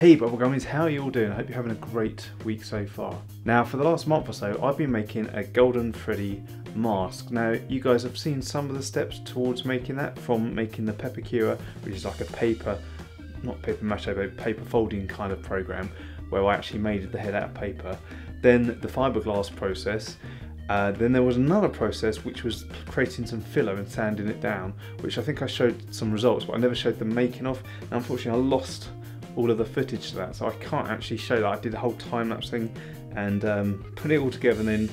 Hey Bubblegummies, how are you all doing? I hope you're having a great week so far. Now for the last month or so I've been making a Golden Freddy mask. Now you guys have seen some of the steps towards making that, from making the paper cure, which is like a paper, not paper mache, but paper folding kind of program where I actually made the head out of paper. Then the fiberglass process. Then there was another process which was creating some filler and sanding it down, which I think I showed some results, but I never showed the making of. Now unfortunately I lost all of the footage to that, so I can't actually show that. I did the whole time-lapse thing and put it all together and then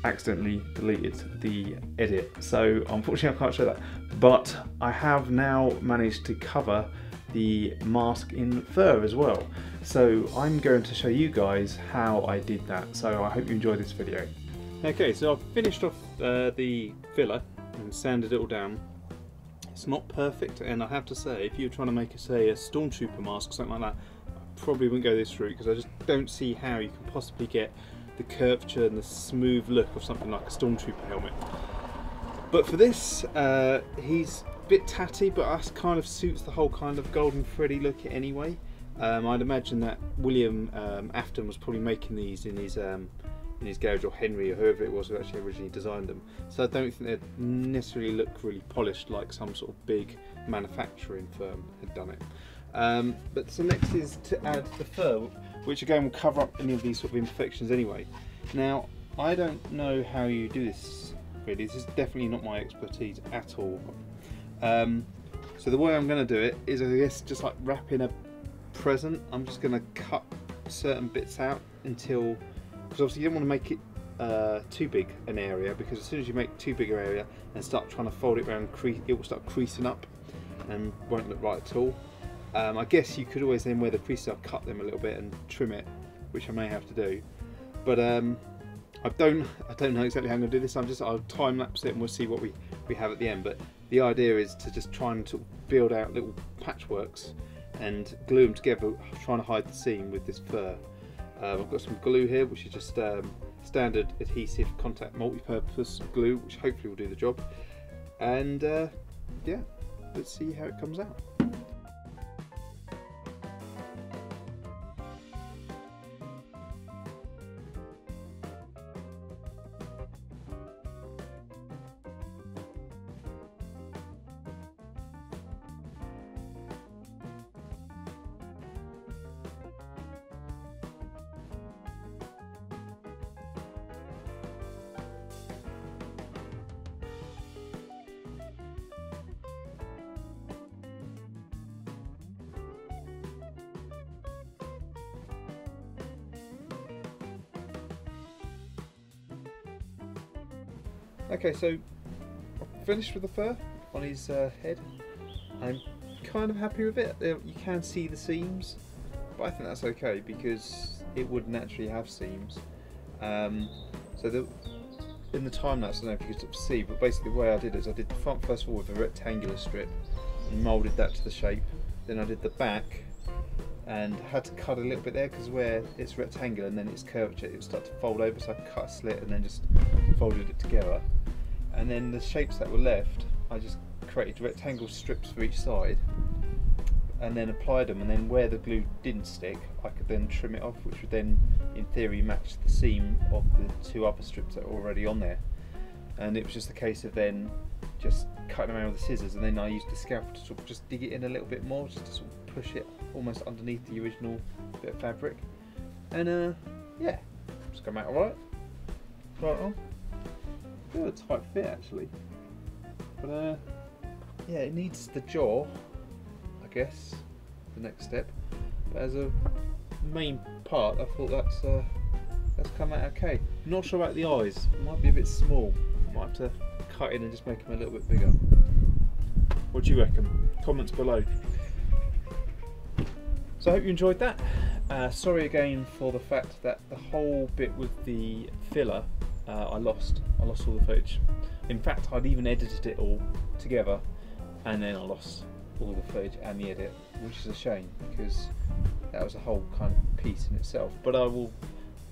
accidentally deleted the edit, so unfortunately I can't show that, but I have now managed to cover the mask in fur as well, so I'm going to show you guys how I did that, so I hope you enjoy this video. Okay, so I've finished off the filler and sanded it all down. It's not perfect, and I have to say, if you're trying to make, say, a stormtrooper mask or something like that, I probably wouldn't go this route, because I just don't see how you can possibly get the curvature and the smooth look of something like a stormtrooper helmet. But for this, he's a bit tatty, but that kind of suits the whole kind of Golden Freddy look anyway. I'd imagine that William Afton was probably making these in his garage, or Henry, or whoever it was who actually originally designed them. So I don't think they'd necessarily look really polished like some sort of big manufacturing firm had done it. But so next is to add the fur, which again will cover up any of these sort of imperfections anyway. Now I don't know how you do this really. This is definitely not my expertise at all. So the way I'm going to do it is, I guess, just like wrapping a present. I'm just going to cut certain bits out until, because obviously you don't want to make it too big an area, because as soon as you make too big an area and start trying to fold it around, it will start creasing up and won't look right at all. I guess you could always then, where the creases are, cut them a little bit and trim it, which I may have to do. But I don't know exactly how I'm going to do this. I'll time lapse it and we'll see what we have at the end. But the idea is to just try and sort of build out little patchworks and glue them together, trying to hide the seam with this fur. I've got some glue here, which is just standard adhesive contact multi-purpose glue, which hopefully will do the job. And yeah, let's see how it comes out. Okay, so I've finished with the fur on his head. I'm kind of happy with it. You can see the seams, but I think that's okay because it would naturally have seams. In the time lapse, I don't know if you could sort of see, but basically the way I did it is I did the front first of all with a rectangular strip and moulded that to the shape. Then I did the back and had to cut a little bit there, because where it's rectangular and then it's curvature, it would start to fold over, so I cut a slit and then just folded it together. And then the shapes that were left, I just created rectangle strips for each side and then applied them, and then where the glue didn't stick I could then trim it off, which would then in theory match the seam of the two other strips that were already on there. And it was just a case of then just cutting around with the scissors, and then I used the scalpel to sort of just dig it in a little bit more, just to sort of push it almost underneath the original bit of fabric. And yeah, it's come out alright. Right on. Good, tight fit actually. But yeah, it needs the jaw, I guess, the next step. But as a main part, I thought that's come out okay. I'm not sure about the eyes. It might be a bit small. Might have to cut in and just make them a little bit bigger. What do you reckon? Comments below. So I hope you enjoyed that. Sorry again for the fact that the whole bit with the filler, I lost all the footage. In fact, I'd even edited it all together and then I lost all the footage and the edit, which is a shame because that was a whole kind of piece in itself. But I will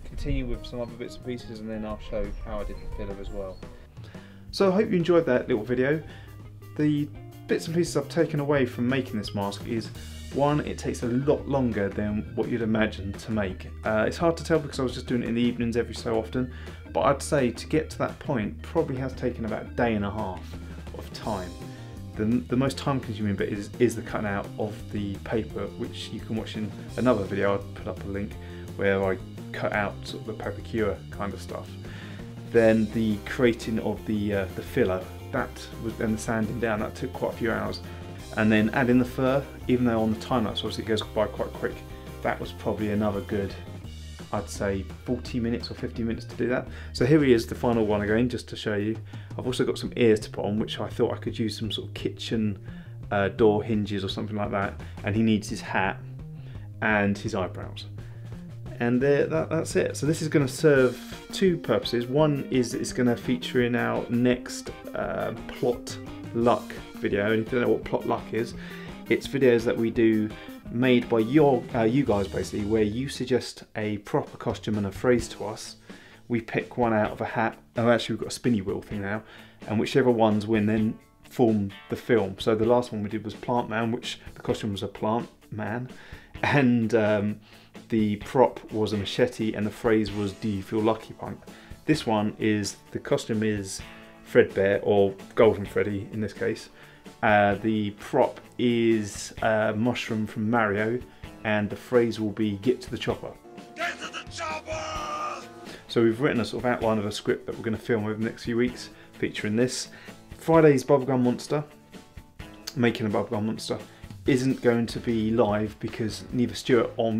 continue with some other bits and pieces and then I'll show how I did the filler as well. So I hope you enjoyed that little video. The bits and pieces I've taken away from making this mask is One, it takes a lot longer than what you'd imagine to make. It's hard to tell because I was just doing it in the evenings every so often, but I'd say to get to that point probably has taken about a day and a half of time. The most time consuming bit is the cutting out of the paper, which you can watch in another video. I'll put up a link where I cut out sort of the paper cure kind of stuff. Then the creating of the filler, and the sanding down, that took quite a few hours. And then adding the fur, even though on the time lapse obviously it goes by quite quick, that was probably another good, I'd say 40 minutes or 50 minutes to do that. So here he is, the final one again, just to show you. I've also got some ears to put on, which I thought I could use some sort of kitchen door hinges or something like that. And he needs his hat and his eyebrows. And that's it. So this is going to serve two purposes. One is it's going to feature in our next plot luck video. And if you don't know what plot luck is, it's videos that we do made by you guys basically, where you suggest a proper costume and a phrase to us. We pick one out of a hat. Oh, actually we've got a spinny wheel thing now, and whichever ones win then form the film. So the last one we did was Plant Man, which the costume was a plant man, and the prop was a machete, and the phrase was "Do you feel lucky, punk?" This one is, the costume is Fredbear, or Golden Freddy in this case. The prop is Mushroom from Mario, and the phrase will be "Get to the chopper." Get to the chopper! So we've written a sort of outline of a script that we're going to film over the next few weeks, featuring this. Friday's Bubblegum Monster, making a Bubblegum Monster, isn't going to be live because neither Stuart or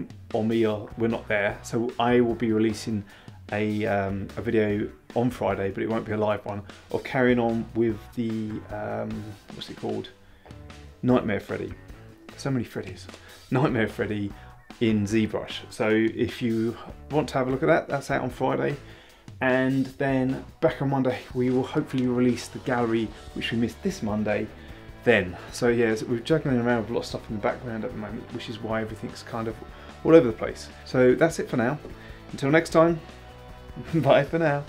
me we're not there. So I will be releasing a video on Friday, but it won't be a live one, of carrying on with the what's it called? Nightmare Freddy. So many Freddys. Nightmare Freddy in ZBrush. So if you want to have a look at that, that's out on Friday. And then back on Monday, we will hopefully release the gallery, which we missed this Monday. Then, so yeah, we're juggling around with a lot of stuff in the background at the moment, which is why everything's kind of all over the place. So that's it for now. Until next time, bye for now.